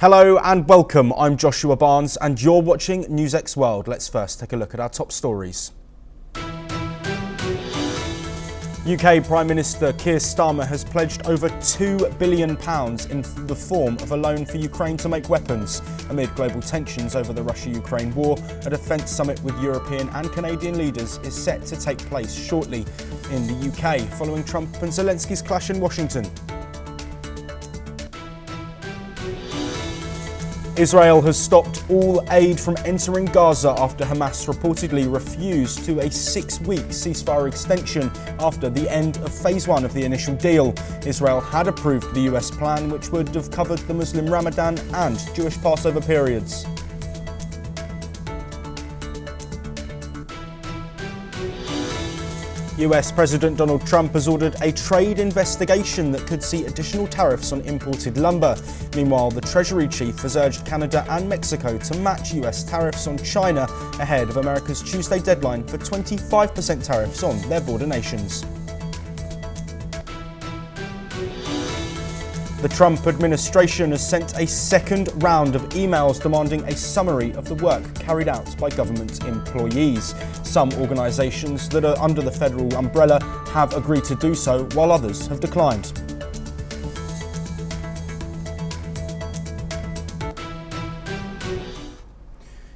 Hello and welcome, I'm Joshua Barnes and you're watching NewsX World. Let's first take a look at our top stories. UK Prime Minister Keir Starmer has pledged over £2 billion in the form of a loan for Ukraine to make weapons. Amid global tensions over the Russia-Ukraine war, a defence summit with European and Canadian leaders is set to take place shortly in the UK, following Trump and Zelensky's clash in Washington. Israel has stopped all aid from entering Gaza after Hamas reportedly refused to a 6-week ceasefire extension after the end of phase 1 of the initial deal. Israel had approved the US plan, which would have covered the Muslim Ramadan and Jewish Passover periods. US President Donald Trump has ordered a trade investigation that could see additional tariffs on imported lumber. Meanwhile, the Treasury Chief has urged Canada and Mexico to match US tariffs on China ahead of America's Tuesday deadline for 25% tariffs on their border nations. The Trump administration has sent a second round of emails demanding a summary of the work carried out by government employees. Some organisations that are under the federal umbrella have agreed to do so, while others have declined.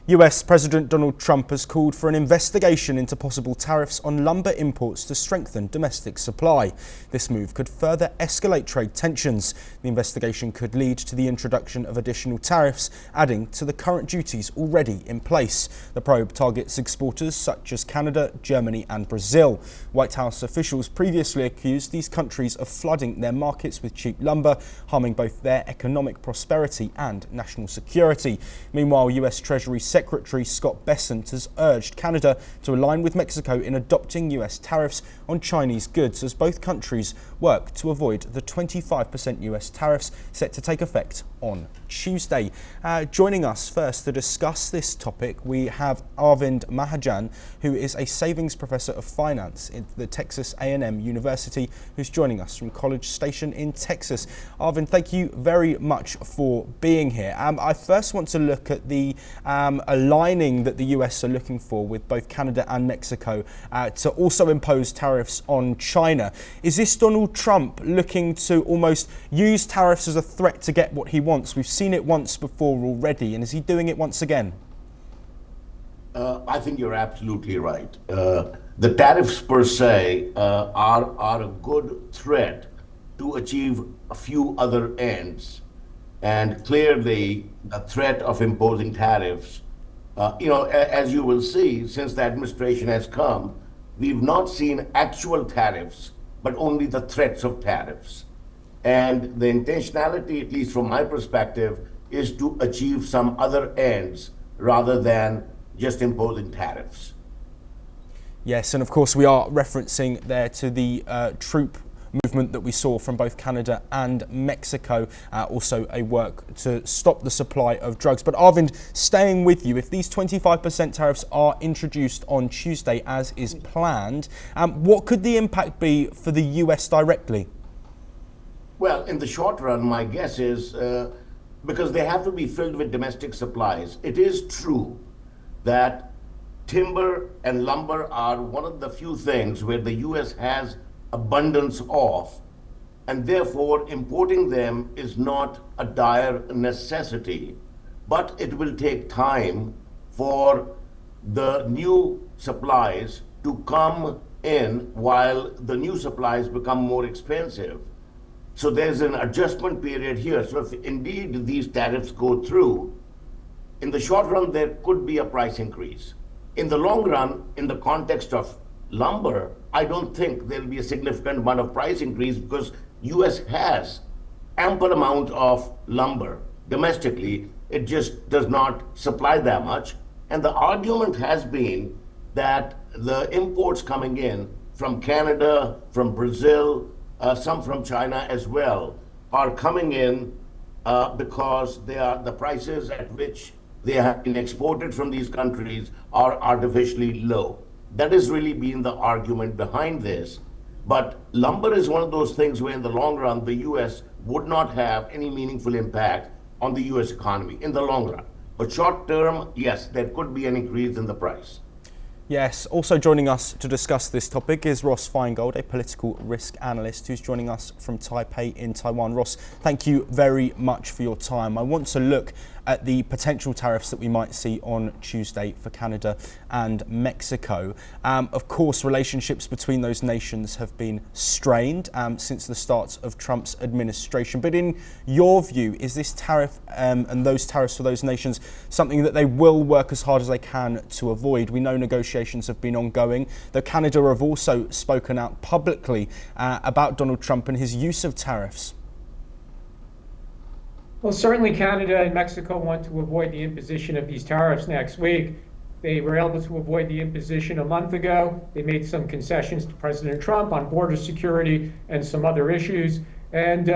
US President Donald Trump has called for an investigation into possible tariffs on lumber imports to strengthen domestic supply. This move could further escalate trade tensions. The investigation could lead to the introduction of additional tariffs, adding to the current duties already in place. The probe targets exporters such as Canada, Germany and Brazil. White House officials previously accused these countries of flooding their markets with cheap lumber, harming both their economic prosperity and national security. Meanwhile, US Treasury Secretary Scott Bessent has urged Canada to align with Mexico in adopting US tariffs on Chinese goods as both countries work to avoid the 25% US tariffs set to take effect on Tuesday. Joining us first to discuss this topic, we have Arvind Mahajan, who is a savings professor of finance at the Texas A&M University, who's joining us from College Station in Texas. Arvind, thank you very much for being here. I first want to look at the aligning that the US are looking for with both Canada and Mexico to also impose tariffs on China. Is this Donald Trump looking to almost use tariffs as a threat to get what he wants? We've seen it once before already, and is he doing it once again? I think you're absolutely right. The tariffs per se are a good threat to achieve a few other ends. And clearly, the threat of imposing tariffs, as you will see, since the administration has come, we've not seen actual tariffs, but only the threats of tariffs. And the intentionality, at least from my perspective, is to achieve some other ends rather than just imposing tariffs. Yes, and of course we are referencing there to the troop movement that we saw from both Canada and Mexico, also a work to stop the supply of drugs. But Arvind, staying with you, if these 25% tariffs are introduced on Tuesday as is planned, what could the impact be for the US directly? Well, in the short run, my guess is because they have to be filled with domestic supplies. It is true that timber and lumber are one of the few things where the US has abundance of, and therefore importing them is not a dire necessity. But it will take time for the new supplies to come in while the new supplies become more expensive. So there's an adjustment period here. So if indeed these tariffs go through, in the short run, there could be a price increase. In the long run, in the context of lumber, I don't think there'll be a significant amount of price increase because US has ample amount of lumber domestically. It just does not supply that much. And the argument has been that the imports coming in from Canada, from Brazil, some from China as well, are coming in because the prices at which they have been exported from these countries are artificially low. That has really been the argument behind this. But lumber is one of those things where in the long run, the US would not have any meaningful impact on the US economy in the long run. But short term, yes, there could be an increase in the price. Yes, also joining us to discuss this topic is Ross Feingold, a political risk analyst who's joining us from Taipei in Taiwan. Ross, thank you very much for your time. I want to look at the potential tariffs that we might see on Tuesday for Canada and Mexico. Of course, relationships between those nations have been strained since the start of Trump's administration. But in your view, is this tariff and those tariffs for those nations something that they will work as hard as they can to avoid? We know negotiations have been ongoing, though Canada have also spoken out publicly about Donald Trump and his use of tariffs. Well, certainly Canada and Mexico want to avoid the imposition of these tariffs next week. They were able to avoid the imposition a month ago. They made some concessions to President Trump on border security and some other issues. And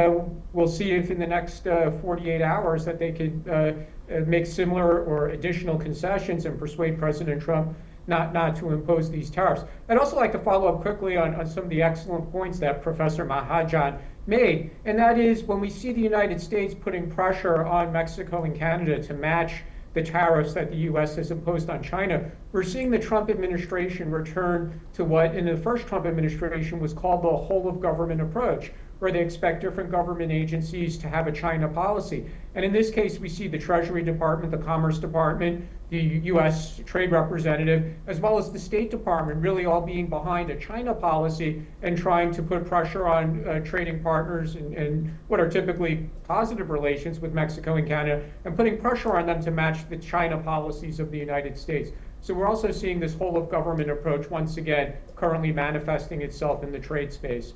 we'll see if in the next 48 hours that they could make similar or additional concessions and persuade President Trump not to impose these tariffs. I'd also like to follow up quickly on some of the excellent points that Professor Mahajan made, and that is when we see the United States putting pressure on Mexico and Canada to match the tariffs that the U.S. has imposed on China, we're seeing the Trump administration return to what in the first Trump administration was called the whole of government approach, where they expect different government agencies to have a China policy. And in this case, we see the Treasury Department, the Commerce Department, the U.S. Trade Representative, as well as the State Department, really all being behind a China policy and trying to put pressure on trading partners and what are typically positive relations with Mexico and Canada, and putting pressure on them to match the China policies of the United States. So we're also seeing this whole of government approach once again currently manifesting itself in the trade space.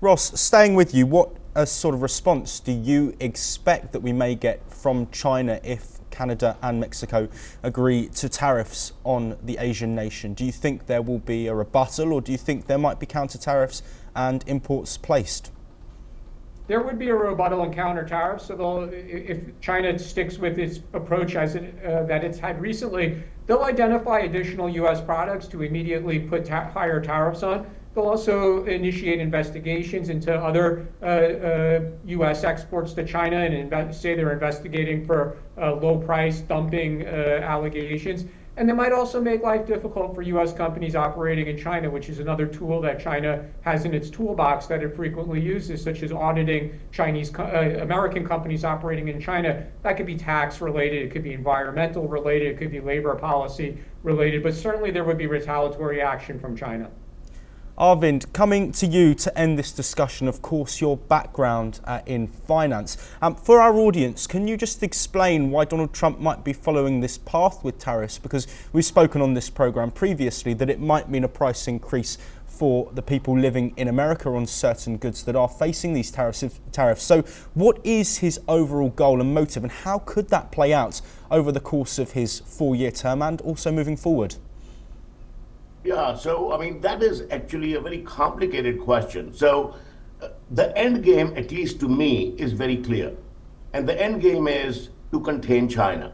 Ross, staying with you, what sort of response do you expect that we may get from China if Canada and Mexico agree to tariffs on the Asian nation? Do you think there will be a rebuttal, or do you think there might be counter tariffs and imports placed? There would be a rebuttal and counter tariffs. So if China sticks with its approach that it's had recently, they'll identify additional U.S. products to immediately put higher tariffs on. They'll also initiate investigations into other U.S. exports to China and say they're investigating for low price dumping allegations. And they might also make life difficult for U.S. companies operating in China, which is another tool that China has in its toolbox that it frequently uses, such as auditing American companies operating in China. That could be tax related, it could be environmental related, it could be labor policy related, but certainly there would be retaliatory action from China. Arvind, coming to you to end this discussion, of course, your background in finance. For our audience, can you just explain why Donald Trump might be following this path with tariffs? Because we've spoken on this program previously that it might mean a price increase for the people living in America on certain goods that are facing these tariffs. So what is his overall goal and motive, and how could that play out over the course of his 4-year term and also moving forward? Yeah, so I mean, that is actually a very complicated question. So the end game, at least to me, is very clear. And the end game is to contain China.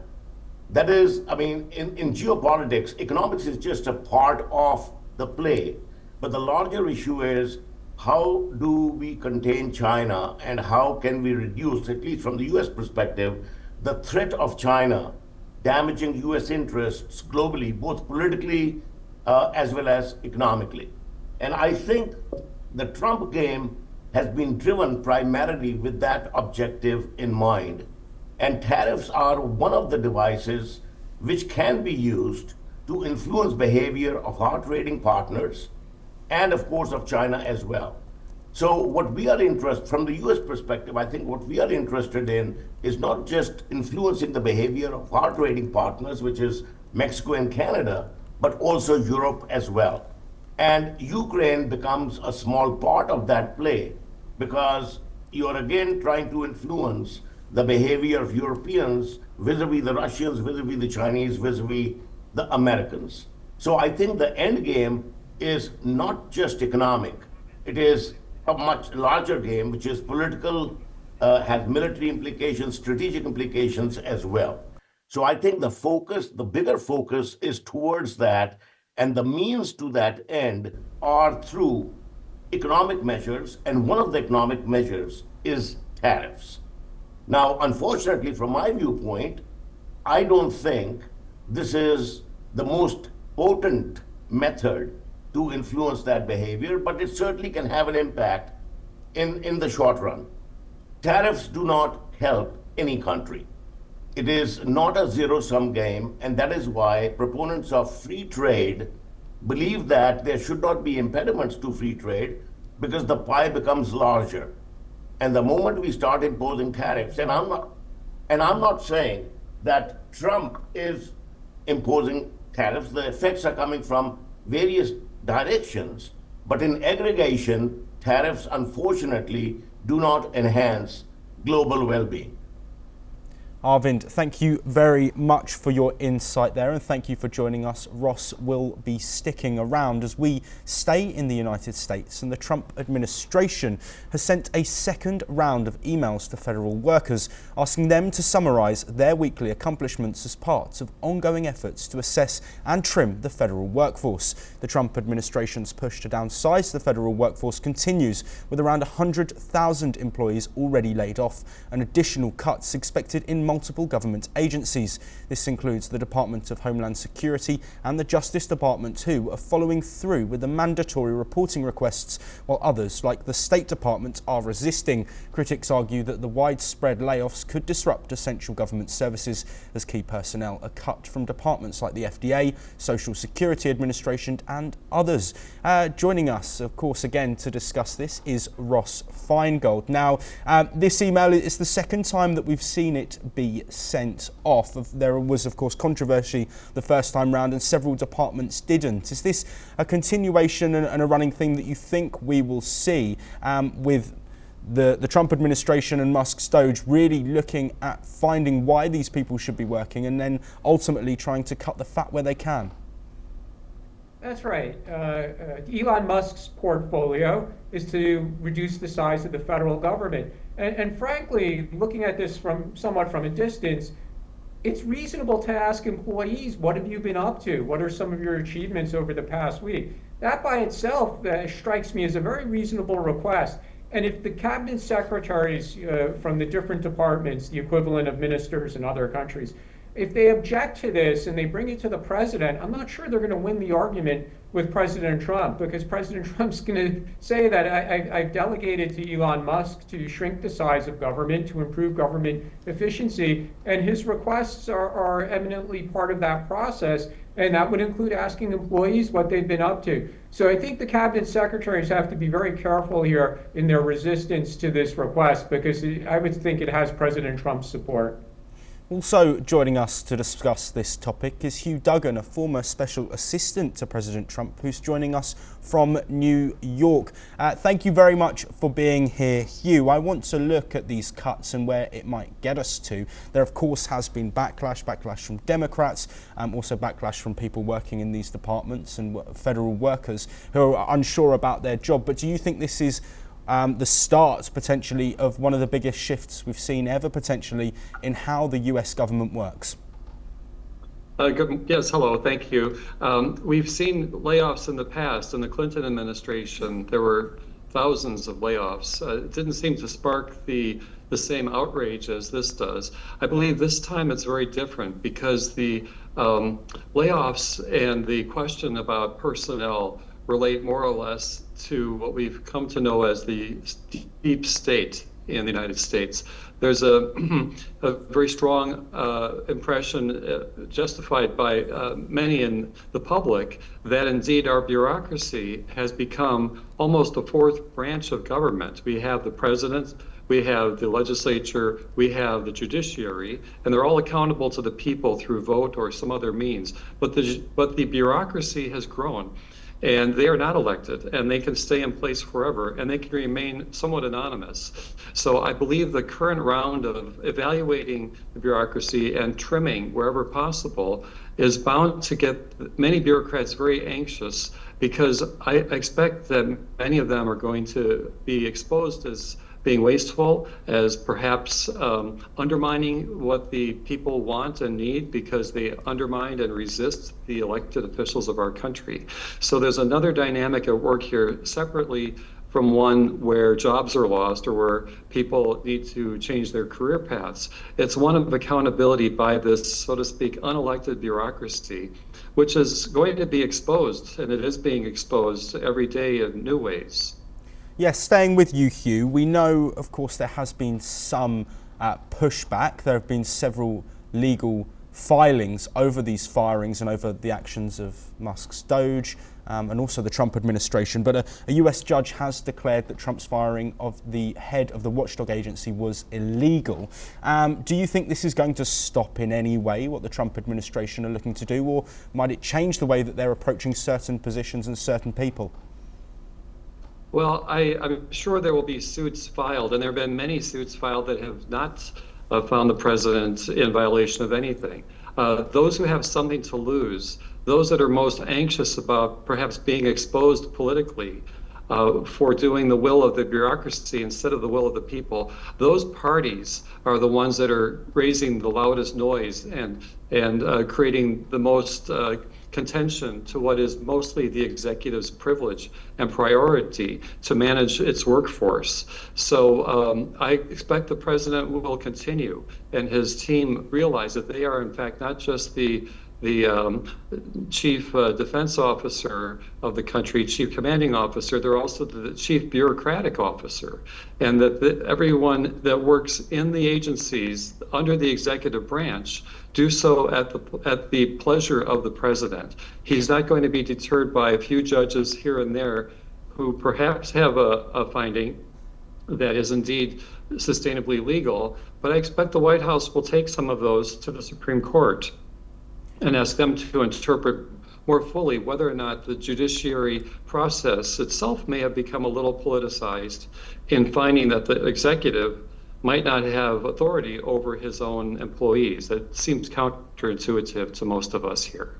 That is, I mean, in geopolitics, economics is just a part of the play. But the larger issue is how do we contain China and how can we reduce, at least from the US perspective, the threat of China damaging US interests globally, both politically as well as economically. And I think the Trump game has been driven primarily with that objective in mind. And tariffs are one of the devices which can be used to influence behavior of our trading partners and of course of China as well. So what we are interested, from the US perspective, I think what we are interested in is not just influencing the behavior of our trading partners, which is Mexico and Canada, but also Europe as well. And Ukraine becomes a small part of that play because you're again trying to influence the behavior of Europeans vis-a-vis the Russians, vis-a-vis the Chinese, vis-a-vis the Americans. So I think the end game is not just economic. It is a much larger game, which is political, has military implications, strategic implications as well. So I think the focus, the bigger focus is towards that, and the means to that end are through economic measures, and one of the economic measures is tariffs. Now, unfortunately, from my viewpoint, I don't think this is the most potent method to influence that behavior, but it certainly can have an impact in the short run. Tariffs do not help any country. It is not a zero-sum game, and that is why proponents of free trade believe that there should not be impediments to free trade because the pie becomes larger. And the moment we start imposing tariffs, and I'm not saying that Trump is imposing tariffs, the effects are coming from various directions, but in aggregation, tariffs unfortunately do not enhance global well-being. Arvind, thank you very much for your insight there, and thank you for joining us. Ross will be sticking around as we stay in the United States, and the Trump administration has sent a second round of emails to federal workers asking them to summarise their weekly accomplishments as part of ongoing efforts to assess and trim the federal workforce. The Trump administration's push to downsize the federal workforce continues, with around 100,000 employees already laid off and additional cuts expected in multiple government agencies. This includes the Department of Homeland Security and the Justice Department, who are following through with the mandatory reporting requests, while others, like the State Department, are resisting. Critics argue that the widespread layoffs could disrupt essential government services as key personnel are cut from departments like the FDA, Social Security Administration and others. Joining us, of course, again to discuss this is Ross Feingold. Now, this email is the second time that we've seen it be sent off. There was, of course, controversy the first time round and several departments didn't. Is this a continuation and a running thing that you think we will see with the Trump administration and Musk's Doge really looking at finding why these people should be working and then ultimately trying to cut the fat where they can? That's right. Elon Musk's portfolio is to reduce the size of the federal government. And frankly, looking at this somewhat from a distance, it's reasonable to ask employees, what have you been up to? What are some of your achievements over the past week? That by itself strikes me as a very reasonable request. And if the cabinet secretaries from the different departments, the equivalent of ministers in other countries, if they object to this and they bring it to the president, I'm not sure they're going to win the argument with President Trump, because President Trump's going to say that I've delegated to Elon Musk to shrink the size of government, to improve government efficiency, and his requests are eminently part of that process, and that would include asking employees what they've been up to. So I think the cabinet secretaries have to be very careful here in their resistance to this request, because I would think it has President Trump's support. Also joining us to discuss this topic is Hugh Duggan, a former special assistant to President Trump, who's joining us from New York. Thank you very much for being here, Hugh. I want to look at these cuts and where it might get us to. There, of course, has been backlash from Democrats, also backlash from people working in these departments and federal workers who are unsure about their job. But do you think this is the start potentially of one of the biggest shifts we've seen ever potentially in how the US government works? Yes, hello, thank you. We've seen layoffs in the past. In the Clinton administration, there were thousands of layoffs. It didn't seem to spark the same outrage as this does. I believe this time it's very different because the layoffs and the question about personnel relate more or less to what we've come to know as the deep state in the United States. There's a very strong impression justified by many in the public that indeed our bureaucracy has become almost a fourth branch of government. We have the president, we have the legislature, we have the judiciary, and they're all accountable to the people through vote or some other means. But the bureaucracy has grown. And they are not elected, and they can stay in place forever, and they can remain somewhat anonymous. So I believe the current round of evaluating the bureaucracy and trimming wherever possible is bound to get many bureaucrats very anxious, because I expect that many of them are going to be exposed as being wasteful, as perhaps undermining what the people want and need because they undermine and resist the elected officials of our country. So there's another dynamic at work here separately from one where jobs are lost or where people need to change their career paths. It's one of accountability by this, so to speak, unelected bureaucracy, which is going to be exposed, and it is being exposed every day in new ways. Yes, staying with you, Hugh, we know, of course, there has been some pushback. There have been several legal filings over these firings and over the actions of Musk's Doge and also the Trump administration. But a US judge has declared that Trump's firing of the head of the watchdog agency was illegal. Do you think this is going to stop in any way what the Trump administration are looking to do, or might it change the way that they're approaching certain positions and certain people? Well, I'm sure there will be suits filed, and there have been many suits filed that have not found the president in violation of anything. Those who have something to lose, those that are most anxious about perhaps being exposed politically for doing the will of the bureaucracy instead of the will of the people, those parties are the ones that are raising the loudest noise and creating the most contention to what is mostly the executive's privilege and priority to manage its workforce. So I expect the president will continue and his team realize that they are in fact not just the chief defense officer of the country, chief commanding officer, they're also the chief bureaucratic officer, and that everyone that works in the agencies under the executive branch do so at the pleasure of the president. He's not going to be deterred by a few judges here and there who perhaps have a finding that is indeed sustainably legal, but I expect the White House will take some of those to the Supreme Court and ask them to interpret more fully whether or not the judiciary process itself may have become a little politicized in finding that the executive might not have authority over his own employees. That seems counterintuitive to most of us here.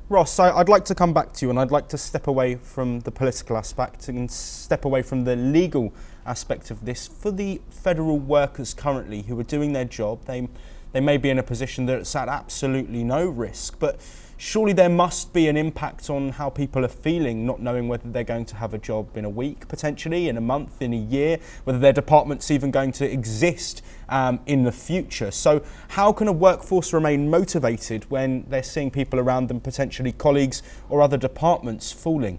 Ross, I'd like to come back to you, and I'd like to step away from the political aspect and step away from the legal aspect of this. For the federal workers currently who are doing their job, they may be in a position that's at absolutely no risk, but surely there must be an impact on how people are feeling, not knowing whether they're going to have a job in a week, potentially, in a month, in a year, whether their department's even going to exist in the future. So how can a workforce remain motivated when they're seeing people around them, potentially colleagues or other departments, falling?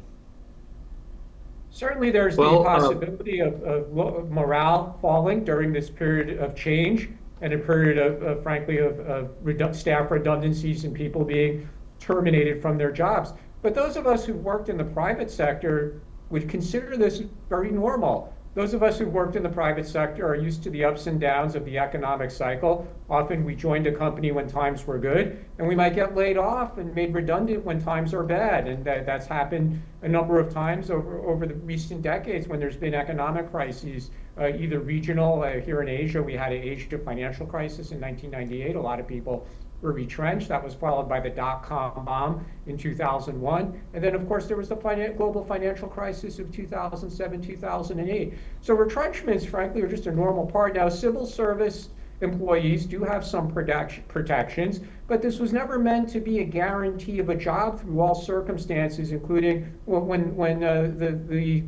Certainly there's the possibility of morale falling during this period of change and a period of frankly, staff redundancies and people being terminated from their jobs. But those of us who've worked in the private sector would consider this very normal. Those of us who've worked in the private sector are used to the ups and downs of the economic cycle. Often we joined a company when times were good, and we might get laid off and made redundant when times are bad. And that's happened a number of times over the recent decades when there's been economic crises, either regional. Here in Asia, we had an Asia financial crisis in 1998. A lot of people were retrenched. That was followed by the dot-com bomb in 2001. And then, of course, there was the global financial crisis of 2007, 2008. So retrenchments, frankly, are just a normal part. Now, civil service employees do have some protections, but this was never meant to be a guarantee of a job through all circumstances, including when the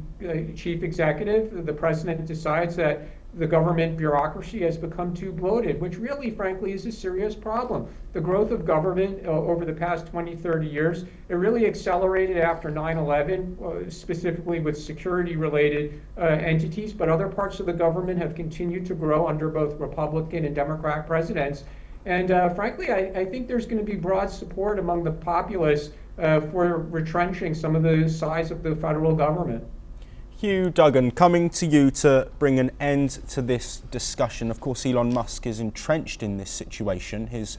chief executive, the president, decides that the government bureaucracy has become too bloated, which really, frankly, is a serious problem. The growth of government over the past 20, 30 years, it really accelerated after 9/11, specifically with security-related entities, but other parts of the government have continued to grow under both Republican and Democrat presidents. And frankly, I think there's going to be broad support among the populace for retrenching some of the size of the federal government. Hugh Duggan, coming to you to bring an end to this discussion. Of course, Elon Musk is entrenched in this situation. His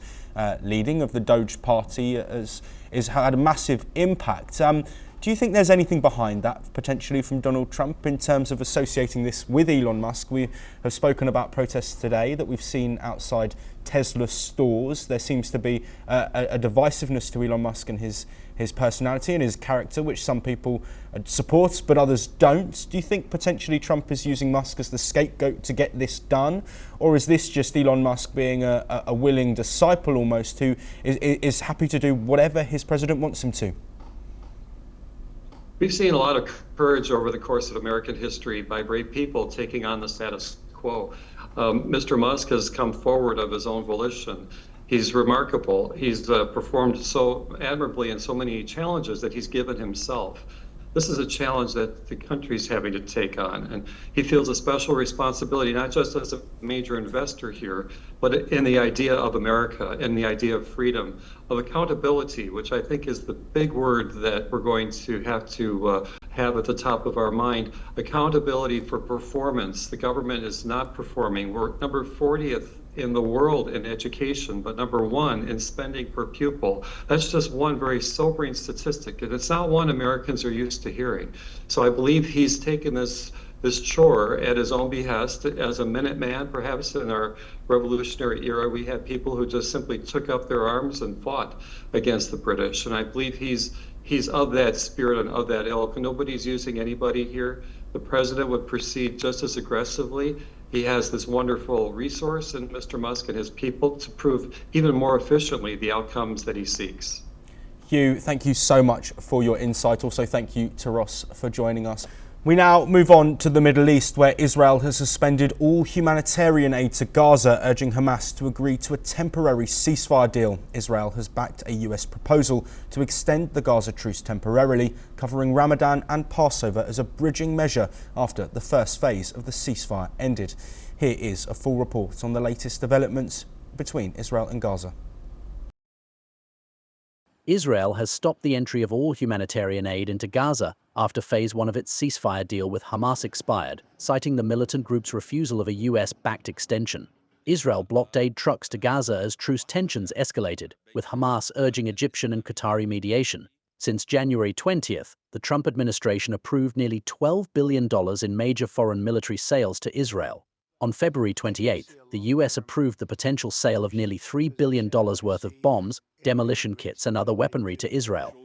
leading of the Doge party has had a massive impact. Do you think there's anything behind that, potentially from Donald Trump, in terms of associating this with Elon Musk? We have spoken about protests today that we've seen outside Tesla stores. There seems to be a divisiveness to Elon Musk and his personality and his character, which some people support, but others don't. Do you think potentially Trump is using Musk as the scapegoat to get this done? Or is this just Elon Musk being a willing disciple almost, who is happy to do whatever his president wants him to? We've seen a lot of courage over the course of American history by brave people taking on the status quo. Mr. Musk has come forward of his own volition. He's remarkable. He's performed so admirably in so many challenges that he's given himself. This is a challenge that the country's having to take on, and he feels a special responsibility, not just as a major investor here, but in the idea of America, in the idea of freedom, of accountability, which I think is the big word that we're going to have at the top of our mind. Accountability for performance. The government is not performing. We're number 40th in the world in education, but number 1 in spending per pupil. That's just one very sobering statistic, and it's not one Americans are used to hearing. So I believe he's taken this chore at his own behest. As a Minuteman, perhaps in our revolutionary era, we had people who just simply took up their arms and fought against the British. And I believe he's of that spirit and of that ilk. Nobody's using anybody here. The president would proceed just as aggressively. He has this wonderful resource in Mr. Musk and his people to prove even more efficiently the outcomes that he seeks. Hugh, thank you so much for your insight. Also, thank you to Ross for joining us. We now move on to the Middle East, where Israel has suspended all humanitarian aid to Gaza, urging Hamas to agree to a temporary ceasefire deal. Israel has backed a US proposal to extend the Gaza truce temporarily, covering Ramadan and Passover as a bridging measure after the first phase of the ceasefire ended. Here is a full report on the latest developments between Israel and Gaza. Israel has stopped the entry of all humanitarian aid into Gaza after phase 1 of its ceasefire deal with Hamas expired, citing the militant group's refusal of a US-backed extension. Israel blocked aid trucks to Gaza as truce tensions escalated, with Hamas urging Egyptian and Qatari mediation. Since January 20th, the Trump administration approved nearly $12 billion in major foreign military sales to Israel. On February 28th, the US approved the potential sale of nearly $3 billion worth of bombs, demolition kits and other weaponry to Israel.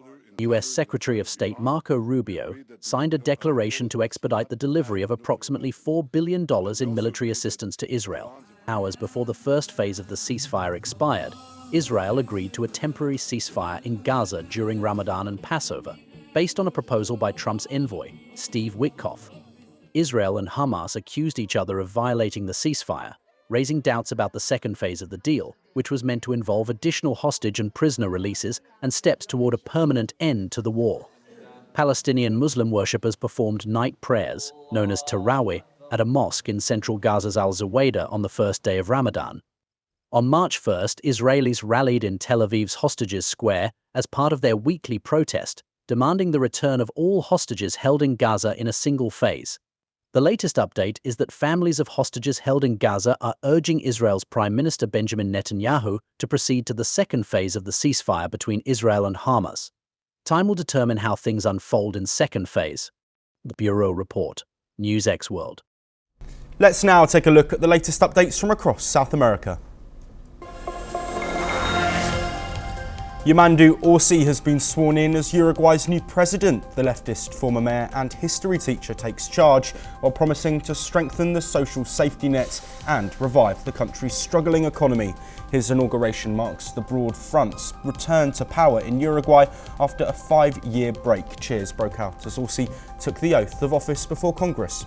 US Secretary of State Marco Rubio signed a declaration to expedite the delivery of approximately $4 billion in military assistance to Israel. Hours before the first phase of the ceasefire expired, Israel agreed to a temporary ceasefire in Gaza during Ramadan and Passover, based on a proposal by Trump's envoy, Steve Witkoff. Israel and Hamas accused each other of violating the ceasefire, raising doubts about the second phase of the deal, which was meant to involve additional hostage and prisoner releases and steps toward a permanent end to the war. Palestinian Muslim worshippers performed night prayers, known as Tarawih, at a mosque in central Gaza's Al-Zawayda on the first day of Ramadan. On March 1st, Israelis rallied in Tel Aviv's Hostages Square as part of their weekly protest, demanding the return of all hostages held in Gaza in a single phase. The latest update is that families of hostages held in Gaza are urging Israel's Prime Minister Benjamin Netanyahu to proceed to the second phase of the ceasefire between Israel and Hamas. Time will determine how things unfold in second phase. Bureau Report, NewsX World. Let's now take a look at the latest updates from across South America. Yamandu Orsi has been sworn in as Uruguay's new president. The leftist former mayor and history teacher takes charge while promising to strengthen the social safety net and revive the country's struggling economy. His inauguration marks the Broad Front's return to power in Uruguay after a 5-year break. Cheers broke out as Orsi took the oath of office before Congress.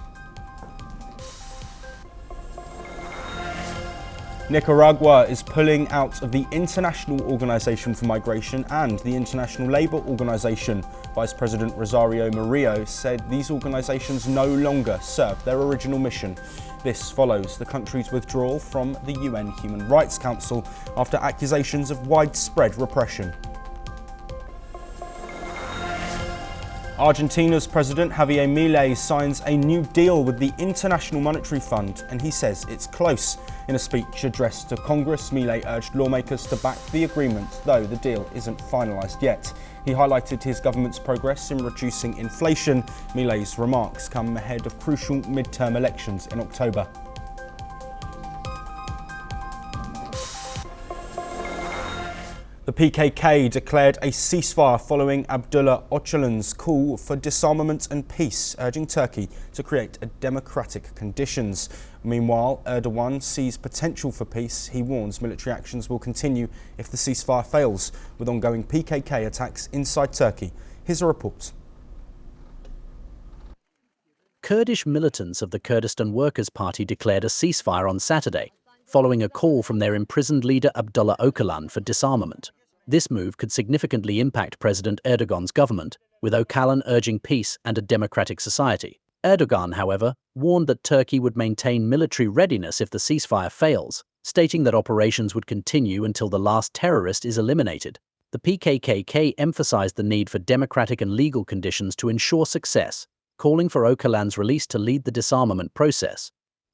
Nicaragua is pulling out of the International Organization for Migration and the International Labour Organization. Vice President Rosario Murillo said these organizations no longer serve their original mission. This follows the country's withdrawal from the UN Human Rights Council after accusations of widespread repression. Argentina's President Javier Milei signs a new deal with the International Monetary Fund, and he says it's close. In a speech addressed to Congress, Milei urged lawmakers to back the agreement, though the deal isn't finalised yet. He highlighted his government's progress in reducing inflation. Milei's remarks come ahead of crucial midterm elections in October. The PKK declared a ceasefire following Abdullah Öcalan's call for disarmament and peace, urging Turkey to create democratic conditions. Meanwhile, Erdogan sees potential for peace. He warns military actions will continue if the ceasefire fails, with ongoing PKK attacks inside Turkey. Here's a report. Kurdish militants of the Kurdistan Workers' Party declared a ceasefire on Saturday, following a call from their imprisoned leader Abdullah Öcalan for disarmament. This move could significantly impact President Erdogan's government, with Öcalan urging peace and a democratic society. Erdogan, however, warned that Turkey would maintain military readiness if the ceasefire fails, stating that operations would continue until the last terrorist is eliminated. The PKK emphasized the need for democratic and legal conditions to ensure success, calling for Öcalan's release to lead the disarmament process.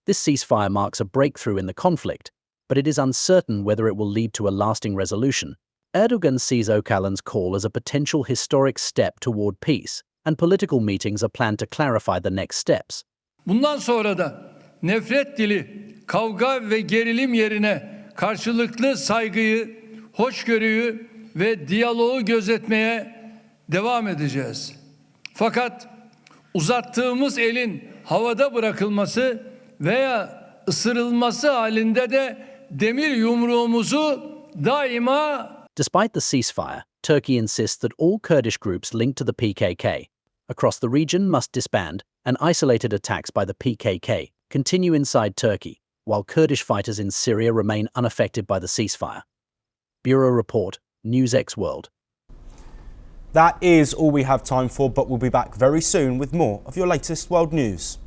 This ceasefire marks a breakthrough in the conflict, but it is uncertain whether it will lead to a lasting resolution. Erdogan sees Öcalan's call as a potential historic step toward peace, and political meetings are planned to clarify the next steps. Bundan sonra da nefret dili, kavga ve gerilim yerine karşılıklı saygıyı, hoşgörüyü ve diyaloğu gözetmeye devam edeceğiz. Fakat uzattığımız elin havada bırakılması veya ısırılması halinde de demir yumruğumuzu daima. Despite the ceasefire, Turkey insists that all Kurdish groups linked to the PKK across the region must disband, and isolated attacks by the PKK continue inside Turkey, while Kurdish fighters in Syria remain unaffected by the ceasefire. Bureau Report, NewsX World. That is all we have time for, but we'll be back very soon with more of your latest world news.